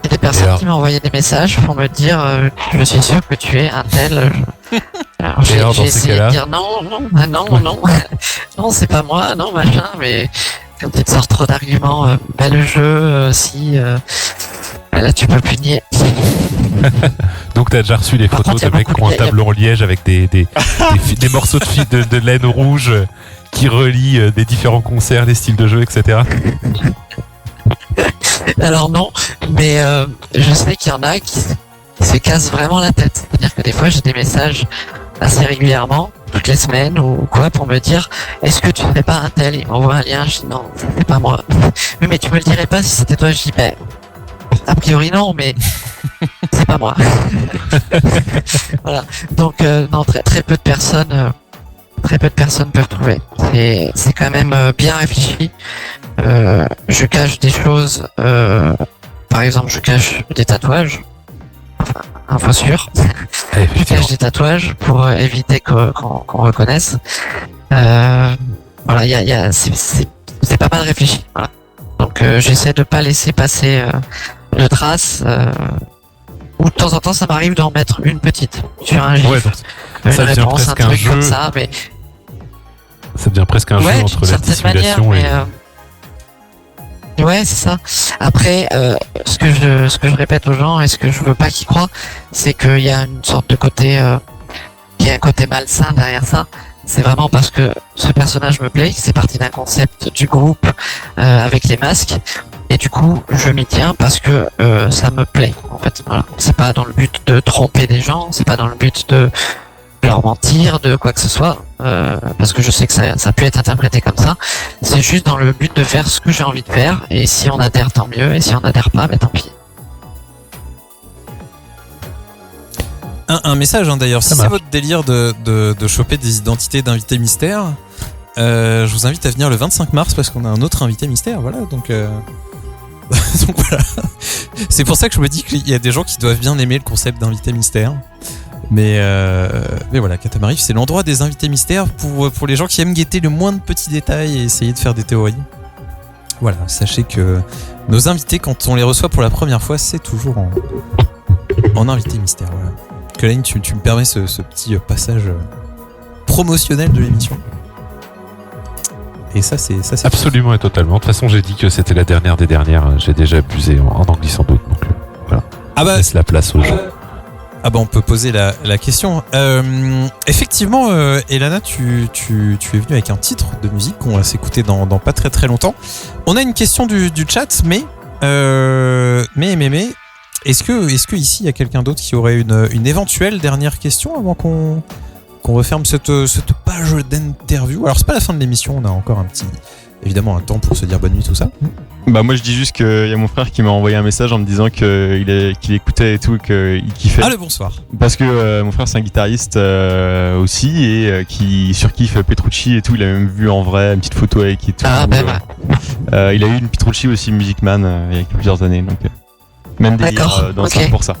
Il y a des personnes qui m'ont envoyé des messages pour me dire je suis sûr que tu es un tel. Alors, j'ai essayé de dire non, c'est pas moi, non, machin, mais quand tu te sors trop d'arguments, le jeu, là tu peux plus nier. Donc t'as déjà reçu des photos de mecs qui ont un tableau en liège avec des morceaux de laine rouge qui relient des différents concerts, les styles de jeu, etc. Alors non, mais je sais qu'il y en a qui se cassent vraiment la tête. C'est-à-dire que des fois j'ai des messages assez régulièrement, toutes les semaines ou quoi, pour me dire est-ce que tu serais pas un tel? Ils m'envoient un lien, je dis non, c'est pas moi. Oui, mais tu me le dirais pas si c'était toi? Je dis ben, a priori non, mais c'est pas moi. Voilà. Donc non, très peu de personnes. Très peu de personnes peuvent trouver. C'est quand même bien réfléchi. Je cache des choses. Par exemple, je cache des tatouages. Enfin, info sûre. Je cache des tatouages pour éviter qu'on reconnaisse. Voilà, c'est pas mal réfléchi. Voilà. Donc j'essaie de pas laisser passer le trace. Ou de temps en temps, ça m'arrive d'en mettre une petite sur un gif. Ouais, donc, ça devient réponse, presque un un truc jeu. comme ça, mais Ça devient presque un jeu ouais, entre d'une la certaine dissimulation manière, ouais, c'est ça. Après, ce que je répète aux gens et ce que je veux pas qu'ils croient, c'est qu'il y a une sorte de côté, il y a un côté malsain derrière ça. C'est vraiment parce que ce personnage me plaît, c'est parti d'un concept du groupe avec les masques. Et du coup, je m'y tiens parce que ça me plaît. En fait, voilà. C'est pas dans le but de tromper des gens, c'est pas dans le but de leur mentir, de quoi que ce soit, parce que je sais que ça peut être interprété comme ça. C'est juste dans le but de faire ce que j'ai envie de faire. Et si on adhère, tant mieux. Et si on adhère pas, tant pis. Un message d'ailleurs, si Ça c'est marche. votre délire de choper des identités d'invités mystères, je vous invite à venir le 25 mars parce qu'on a un autre invité mystère, voilà, donc donc voilà. C'est pour ça que je me dis qu'il y a des gens qui doivent bien aimer le concept d'invité mystère. Mais voilà, Katamari, c'est l'endroit des invités mystères pour les gens qui aiment guetter le moins de petits détails et essayer de faire des théories. Voilà, sachez que nos invités, quand on les reçoit pour la première fois, c'est toujours en invité mystère, voilà. Colline, tu me permets ce petit passage promotionnel de l'émission. Et ça c'est Absolument et totalement. De toute façon, j'ai dit que c'était la dernière des dernières. J'ai déjà abusé en en glissant d'autres. Donc voilà. Ah bah, Laisse la place aux gens. Ah bah on peut poser la question. Effectivement, Elana, tu es venue avec un titre de musique qu'on va s'écouter dans pas très très longtemps. On a une question du chat, mais est-ce que ici il y a quelqu'un d'autre qui aurait une éventuelle dernière question avant qu'on referme cette page d'interview? Alors c'est pas la fin de l'émission, on a encore évidemment un temps pour se dire bonne nuit, tout ça. Bah moi je dis juste qu'il y a mon frère qui m'a envoyé un message en me disant qu'il écoutait et tout, qu'il kiffait. Ah, le bonsoir. Parce que mon frère c'est un guitariste aussi et qui surkiffe Petrucci et tout. Il a même vu en vrai une petite photo avec et tout. Ah ben Il a eu une Petrucci aussi Music Man il y a plusieurs années, donc même délire D'accord, dans ok. pour ça.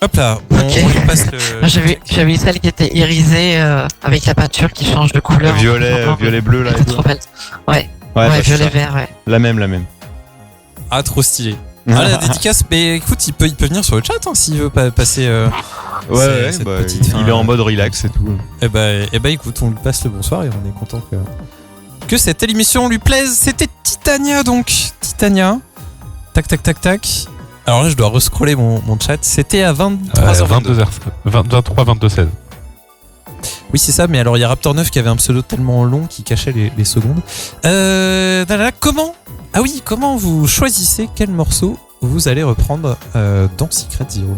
Hop là, on lui passe le... Moi, j'ai vu celle qui était irisée avec la peinture qui change de couleur. Violet bleu là. Elle était trop belle. Ouais, bah, c'est violet ça. vert, ouais. La même. Ah, trop stylé. Ah, la dédicace, mais écoute, il peut venir sur le chat hein, s'il veut passer. Cette petite fin, il est en mode relax et tout. Eh ben, écoute, on lui passe le bonsoir et on est content que cette émission lui plaise. C'était Titania donc. Titania. Tac, tac, tac, tac. Alors là, je dois rescroller mon chat. C'était à 23h22. 22h16. Oui, c'est ça, mais alors il y a Raptor 9 qui avait un pseudo tellement long qui cachait les secondes. Comment vous choisissez quel morceau vous allez reprendre dans Secret Zero?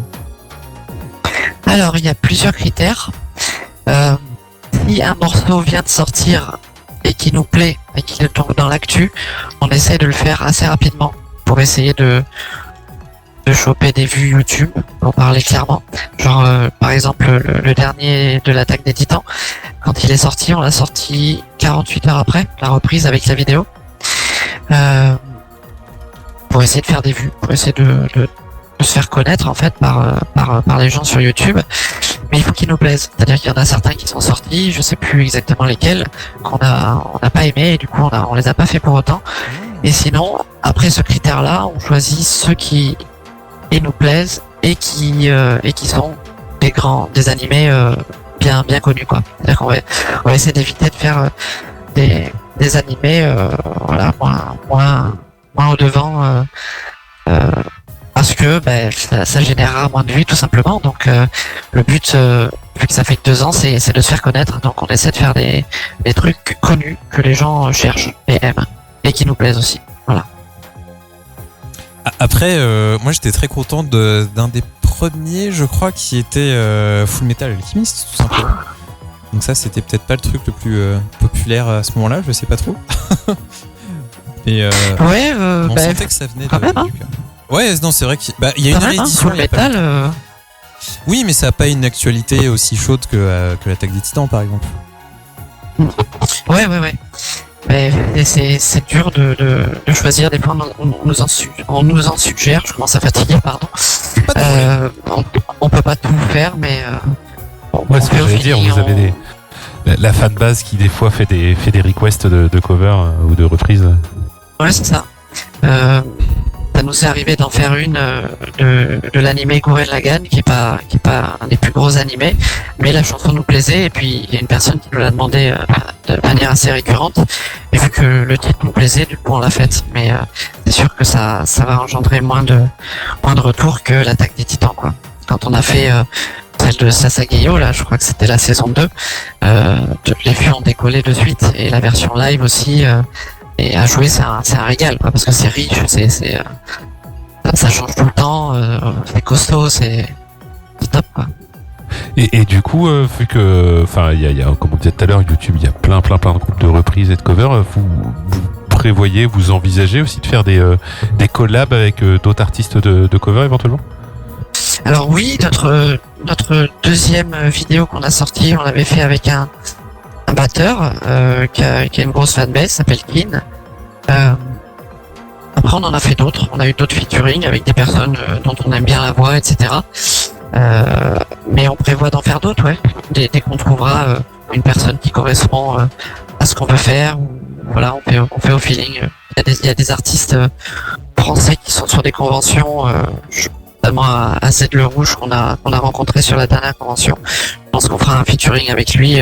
Alors, il y a plusieurs critères. Si un morceau vient de sortir et qui nous plaît et qui tombe dans l'actu, on essaie de le faire assez rapidement pour essayer de choper des vues YouTube, pour parler clairement. Genre, par exemple, le dernier de l'attaque des Titans, quand il est sorti, on l'a sorti 48 heures après, la reprise avec la vidéo. Pour essayer de faire des vues, pour essayer de se faire connaître en fait par les gens sur YouTube, mais il faut qu'ils nous plaisent. C'est-à-dire qu'il y en a certains qui sont sortis, je sais plus exactement lesquels, on n'a pas aimé et du coup on les a pas fait pour autant. Et sinon, après ce critère-là, on choisit ceux qui nous plaisent et qui sont des animés bien connus quoi. C'est-à-dire qu'on va essayer d'éviter de faire des animés moins au devant. Parce que ça générera moins de vues tout simplement. Donc le but, vu que ça fait que 2 ans, c'est de se faire connaître. Donc on essaie de faire des trucs connus que les gens cherchent et aiment et qui nous plaisent aussi. Voilà. Après, moi j'étais très content d'un des premiers, je crois, qui était Full Metal Alchemist, tout simplement. Donc ça, c'était peut-être pas le truc le plus populaire à ce moment-là, je sais pas trop. Mais on sentait que ça venait quand même, hein. Ouais, non, c'est vrai qu'il y a une réédition. Full Metal. Oui, mais ça a pas une actualité aussi chaude que l'Attaque des Titans, par exemple. Ouais. Mais c'est dur de choisir. Des fois, on nous en suggère. Je commence à fatiguer, pardon. On peut pas tout faire, mais. Ouais, ce que j'allais dire, vous avez la fanbase qui des fois fait des requests de cover ou de reprises. Ouais, c'est ça. Ça nous est arrivé d'en faire une de l'animé Gurren Lagann qui est pas un des plus gros animés, mais la chanson nous plaisait et puis il y a une personne qui nous l'a demandé de manière assez récurrente et vu que le titre nous plaisait, du coup on l'a faite. Mais c'est sûr que ça va engendrer moins de retours que l'attaque des Titans quoi. Quand on a fait celle de Sasageyo, là, je crois que c'était la saison 2, les vues ont décollé de suite et la version live aussi. Et à jouer, c'est un régal, quoi, parce que c'est riche, ça change tout le temps, c'est costaud, c'est top, quoi. Et du coup, vu que, enfin, il y a, comme on disait tout à l'heure, YouTube, il y a plein de groupes de reprises et de covers. Vous prévoyez, vous envisagez aussi de faire des collabs avec d'autres artistes de covers éventuellement? Alors oui, notre deuxième vidéo qu'on a sortie, on l'avait fait avec un batteur qui a une grosse fanbase, s'appelle Kin. Après on en a fait d'autres, on a eu d'autres featuring avec des personnes dont on aime bien la voix, etc. Mais on prévoit d'en faire d'autres, ouais. Dès qu'on trouvera une personne qui correspond à ce qu'on veut faire, voilà, on fait au feeling. Il y a des artistes français qui sont sur des conventions, notamment à Z Le Rouge qu'on a rencontré sur la dernière convention. Je pense qu'on fera un featuring avec lui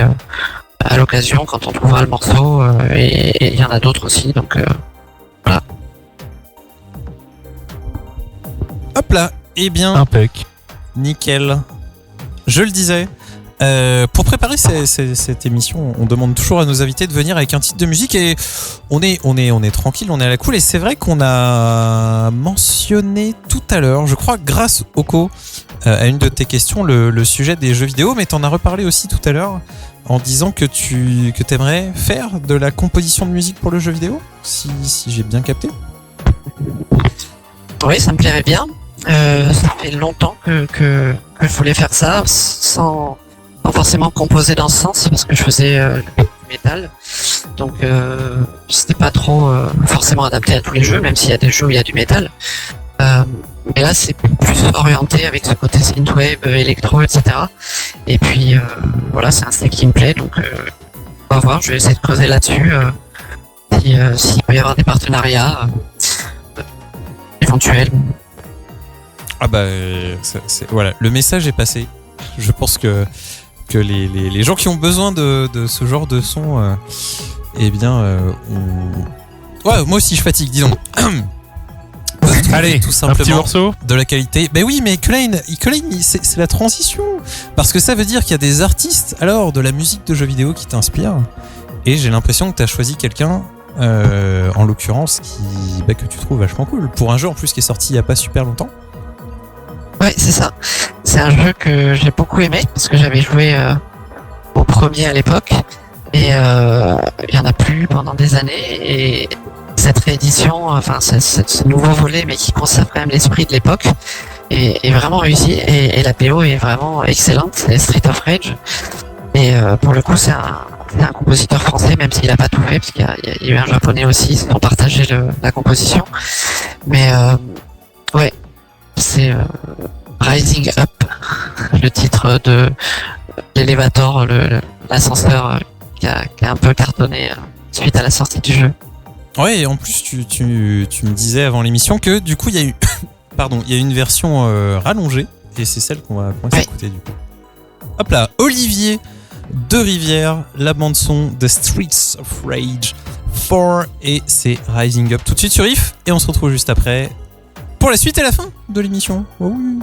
à l'occasion quand on trouvera le morceau et il y en a d'autres aussi, donc voilà. Hop là, eh bien, Impec. Nickel. Je le disais, pour préparer cette émission, on demande toujours à nos invités de venir avec un titre de musique et on est tranquille, on est à la cool. Et c'est vrai qu'on a mentionné tout à l'heure, je crois grâce Oko, à une de tes questions, le sujet des jeux vidéo, mais t'en as reparlé aussi tout à l'heure en disant que t'aimerais faire de la composition de musique pour le jeu vidéo, si j'ai bien capté. Oui, ça me plairait bien. Ça fait longtemps que je voulais faire ça sans forcément composer dans ce sens parce que je faisais du métal, donc c'était pas trop forcément adapté à tous les jeux, même s'il y a des jeux où il y a du métal. Mais là c'est plus orienté avec ce côté synthwave, électro, etc. Et puis voilà, c'est un style qui me plaît, donc on va voir, je vais essayer de creuser là-dessus s'il peut y avoir des partenariats éventuels. Ah bah, voilà, le message est passé. Je pense que les gens qui ont besoin de ce genre de son, eh bien, ouais, moi aussi je fatigue, dis donc. Allez, tout un simplement petit morceau. de la qualité. Ben oui, mais Klein, c'est la transition. Parce que ça veut dire qu'il y a des artistes, alors, de la musique de jeux vidéo qui t'inspirent. Et j'ai l'impression que tu as choisi quelqu'un, en l'occurrence, que tu trouves vachement cool. Pour un jeu en plus qui est sorti il n'y a pas super longtemps. Ouais, c'est ça. C'est un jeu que j'ai beaucoup aimé parce que j'avais joué au premier à l'époque et il y en a plus pendant des années et cette réédition, enfin ce nouveau volet mais qui conserve quand même l'esprit de l'époque est vraiment réussi et la BO est vraiment excellente. C'est Street of Rage et pour le coup c'est un compositeur français même s'il a pas tout fait parce qu'il y a eu un japonais aussi, ils ont partagé la composition mais ouais. C'est Rising Up, le titre de l'Elevator, l'ascenseur qui a un peu cartonné suite à la sortie du jeu. Ouais, et en plus, tu me disais avant l'émission que du coup, il y a eu il y a une version rallongée, et c'est celle qu'on va écouter du coup. Hop là, Olivier de Rivière, la bande-son de Streets of Rage 4, et c'est Rising Up tout de suite sur IF, et on se retrouve juste après pour la suite et la fin de l'émission. Oh oui.